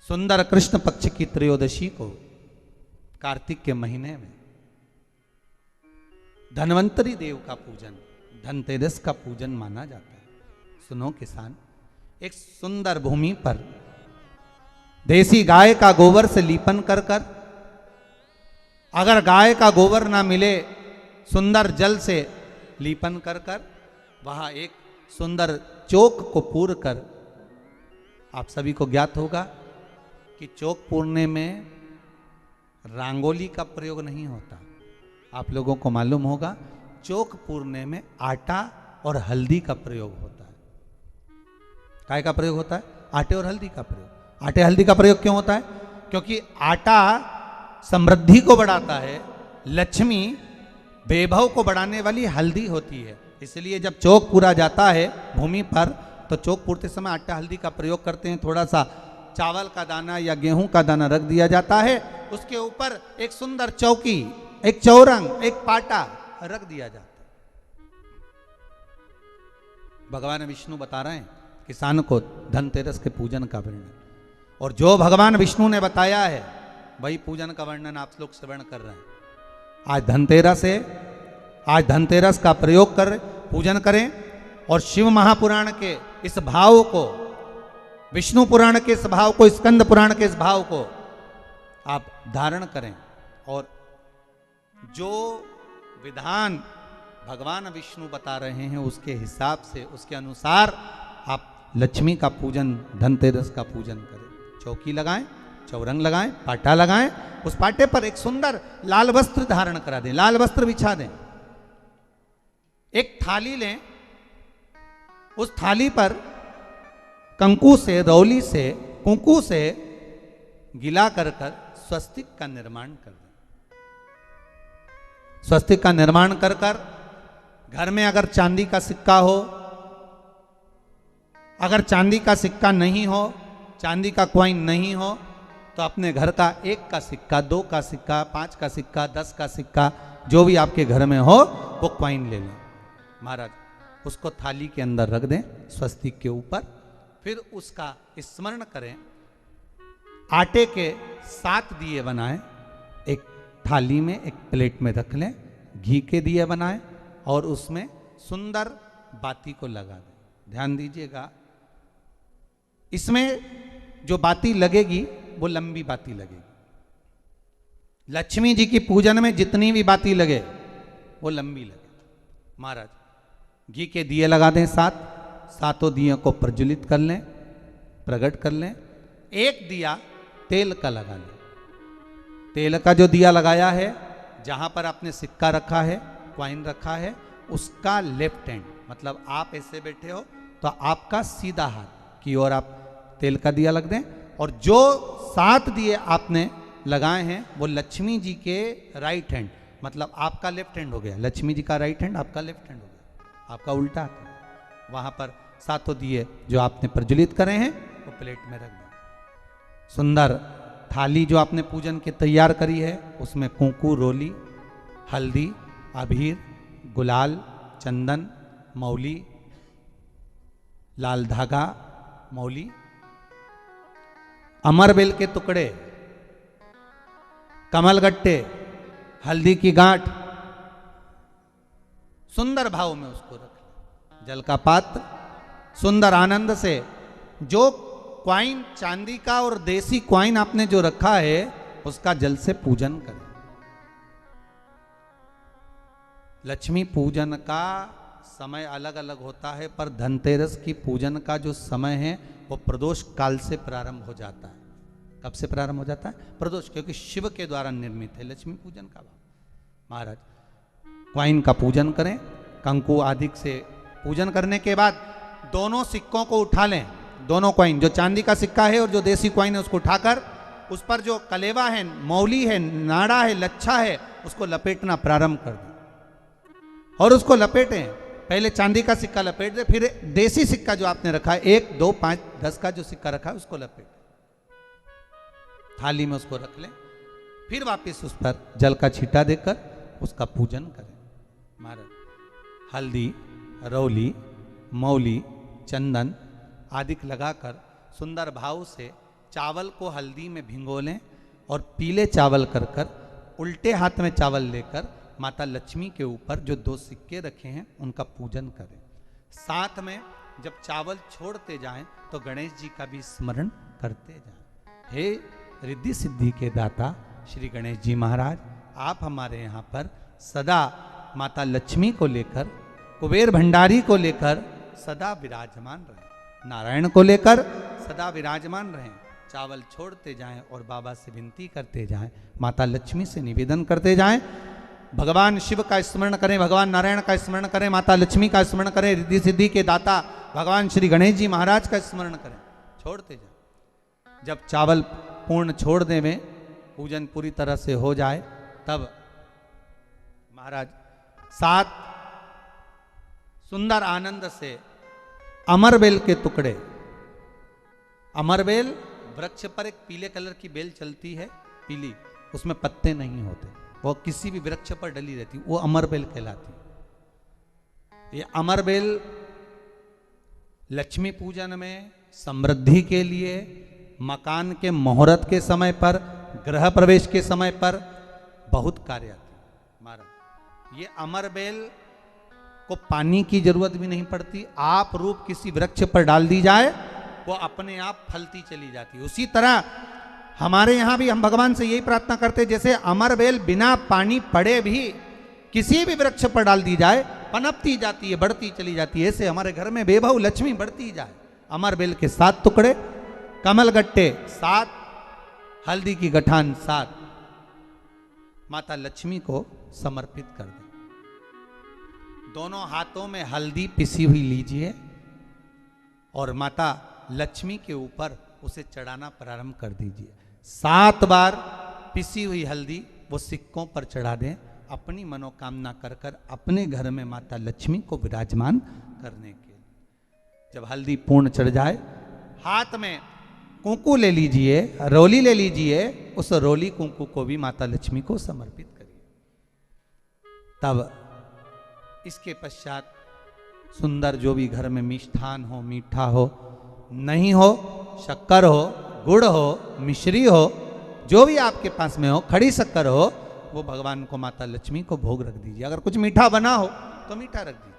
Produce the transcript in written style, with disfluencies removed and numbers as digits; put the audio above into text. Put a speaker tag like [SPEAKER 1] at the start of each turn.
[SPEAKER 1] सुंदर कृष्ण पक्ष की त्रयोदशी को कार्तिक के महीने में धन्वंतरी देव का पूजन, धनतेरस का पूजन माना जाता है। सुनो किसान, एक सुंदर भूमि पर देसी गाय का गोबर से लीपन कर कर, अगर गाय का गोबर ना मिले सुंदर जल से लीपन कर कर, वहां एक सुंदर चौक को पूर कर, आप सभी को ज्ञात होगा कि चौक पूरने में रंगोली का प्रयोग नहीं होता। आप लोगों को मालूम होगा चौक पूरने में आटा और हल्दी का प्रयोग होता है। काय का प्रयोग होता है? आटे और हल्दी का प्रयोग। आटे हल्दी का प्रयोग क्यों होता है? क्योंकि आटा समृद्धि को बढ़ाता है, लक्ष्मी वैभव को बढ़ाने वाली हल्दी होती है। इसलिए जब चौक पूरा जाता है भूमि पर, तो चौक पूरते समय आटा हल्दी का प्रयोग करते हैं। थोड़ा सा चावल का दाना या गेहूं का दाना रख दिया जाता है, उसके ऊपर एक सुंदर चौकी, एक चौरंग, एक पाटा रख दिया जाता है। भगवान विष्णु बता रहे हैं किसान को धनतेरस के पूजन का वर्णन, और जो भगवान विष्णु ने बताया है वही पूजन का वर्णन आप लोग श्रवण कर रहे हैं। आज धनतेरस का प्रयोग कर पूजन करें और शिव महापुराण के इस भाव को, विष्णु पुराण के इस भाव को, स्कंद पुराण के इस भाव को आप धारण करें, और जो विधान भगवान विष्णु बता रहे हैं उसके हिसाब से, उसके अनुसार आप लक्ष्मी का पूजन, धनतेरस का पूजन करें। चौकी लगाएं, चौरंग लगाएं, पाटा लगाएं, उस पाटे पर एक सुंदर लाल वस्त्र धारण करा दें, लाल वस्त्र बिछा दें। एक थाली लें, उस थाली पर कंकु से, रौली से, कुंकू से गिला कर कर स्वस्तिक का निर्माण कर दें। स्वस्तिक का निर्माण कर कर घर में अगर चांदी का सिक्का हो, अगर चांदी का सिक्का नहीं हो, चांदी का कॉइन नहीं हो, तो अपने घर का 1 का सिक्का, 2 का सिक्का, 5 का सिक्का, 10 का सिक्का, जो भी आपके घर में हो वो कॉइन ले लें महाराज, उसको थाली के अंदर रख दें स्वस्तिक के ऊपर। फिर उसका स्मरण करें, आटे के 7 दिए बनाएं, एक थाली में, एक प्लेट में रख लें, घी के दिए बनाएं और उसमें सुंदर बाती को लगा दें। ध्यान दीजिएगा, इसमें जो बाती लगेगी वो लंबी बाती लगेगी। लक्ष्मी जी की पूजन में जितनी भी बाती लगे वो लंबी लगे। महाराज घी के दिए लगा दें 7, सातों दियों को प्रज्वलित कर लें, प्रकट कर लें। एक दिया तेल का लगा लें। तेल का जो दिया लगाया है, जहां पर आपने सिक्का रखा है, कॉइन रखा है, उसका लेफ्ट हैंड, मतलब आप ऐसे बैठे हो तो आपका सीधा हाथ की ओर आप तेल का दिया लग दें, और जो 7 दिए आपने लगाए हैं वो लक्ष्मी जी के राइट हैंड, मतलब आपका लेफ्ट हैंड हो गया, लक्ष्मी जी का राइट हैंड, आपका लेफ्ट हैंड हो गया, आपका उल्टा हाथ है। वहां पर 7 दिए जो आपने प्रज्वलित करे हैं वो प्लेट में रख दें। सुंदर थाली जो आपने पूजन के तैयार करी है, उसमें कुंकू, रोली, हल्दी, अबीर, गुलाल, चंदन, मौली, लाल धागा, मौली, अमरबेल के टुकड़े, कमलगट्टे, हल्दी की गांठ, सुंदर भाव में उसको रख लें। जल का पात्र, सुंदर आनंद से जो क्वाइन चांदी का और देसी क्वाइन आपने जो रखा है उसका जल से पूजन करें। लक्ष्मी पूजन का समय अलग अलग होता है, पर धनतेरस की पूजन का जो समय है वो प्रदोष काल से प्रारंभ हो जाता है। कब से प्रारंभ हो जाता है? प्रदोष, क्योंकि शिव के द्वारा निर्मित है लक्ष्मी पूजन का भाव। महाराज क्वाइन का पूजन करें, कंकु आदि से पूजन करने के बाद दोनों सिक्कों को उठा लें, दोनों कॉइन, जो चांदी का सिक्का है और जो देसी कॉइन है उसको उठाकर उस पर जो कलेवा है, मौली है, नाड़ा है, लच्छा है, उसको लपेटना प्रारंभ कर दें और उसको लपेटें। पहले चांदी का सिक्का लपेट दे, फिर देसी सिक्का जो आपने रखा है 1, 2, 5, 10 का जो सिक्का रखा है उसको लपेट थाली में उसको रख लें। फिर वापस उस पर जल का छींटा देकर उसका पूजन करें। महाराज हल्दी, रौली, मौली, चंदन आदि लगाकर सुंदर भाव से चावल को हल्दी में भिगो लें और पीले चावल कर कर उल्टे हाथ में चावल लेकर माता लक्ष्मी के ऊपर जो 2 सिक्के रखे हैं उनका पूजन करें। साथ में जब चावल छोड़ते जाएं तो गणेश जी का भी स्मरण करते जाएं। हे रिद्धि सिद्धि के दाता श्री गणेश जी महाराज, आप हमारे यहाँ पर सदा माता लक्ष्मी को लेकर, कुबेर भंडारी को लेकर सदा विराजमान रहें, नारायण को लेकर सदा विराजमान रहें। चावल छोड़ते जाएं और बाबा से विनती करते जाएं, माता लक्ष्मी से निवेदन करते जाएं। भगवान शिव का स्मरण करें, भगवान नारायण का स्मरण करें, माता लक्ष्मी का स्मरण करें, रिद्धि सिद्धि के दाता भगवान श्री गणेश जी महाराज का स्मरण करें, छोड़ते जाएं। जब चावल पूर्ण छोड़ देवें, पूजन पूरी तरह से हो जाए, तब महाराज 7 सुंदर आनंद से अमरबेल के टुकड़े, अमरबेल वृक्ष पर एक पीले कलर की बेल चलती है, पीली, उसमें पत्ते नहीं होते, वो किसी भी वृक्ष पर डली रहती, वो अमरबेल कहलाती। ये अमरबेल लक्ष्मी पूजन में, समृद्धि के लिए, मकान के मुहूर्त के समय पर, गृह प्रवेश के समय पर बहुत कार्य आती है महाराज। ये अमरबेल को पानी की जरूरत भी नहीं पड़ती, आप रूप किसी वृक्ष पर डाल दी जाए वो अपने आप फलती चली जाती है। उसी तरह हमारे यहाँ भी हम भगवान से यही प्रार्थना करते हैं, जैसे अमरबेल बिना पानी पड़े भी किसी भी वृक्ष पर डाल दी जाए पनपती जाती है, बढ़ती चली जाती है। ऐसे हमारे घर में बेभव लक्ष्मी बढ़ती जाए। अमरबेल के 7 टुकड़े, कमलगट्टे 7, हल्दी की गठान 7 माता लक्ष्मी को समर्पित कर दें। दोनों हाथों में हल्दी पिसी हुई लीजिए और माता लक्ष्मी के ऊपर उसे चढ़ाना प्रारंभ कर दीजिए। 7 बार पिसी हुई हल्दी वो सिक्कों पर चढ़ा दें, अपनी मनोकामना कर कर अपने घर में माता लक्ष्मी को विराजमान करने के। जब हल्दी पूर्ण चढ़ जाए, हाथ में कुंकू ले लीजिए, रोली ले लीजिए, उस रोली कुंकू को भी माता लक्ष्मी को समर्पित करिए। तब इसके पश्चात सुंदर जो भी घर में मिष्ठान हो, मीठा हो, नहीं हो, शक्कर हो, गुड़ हो, मिश्री हो, जो भी आपके पास में हो, खड़ी शक्कर हो, वो भगवान को, माता लक्ष्मी को भोग रख दीजिए। अगर कुछ मीठा बना हो तो मीठा रख दीजिए।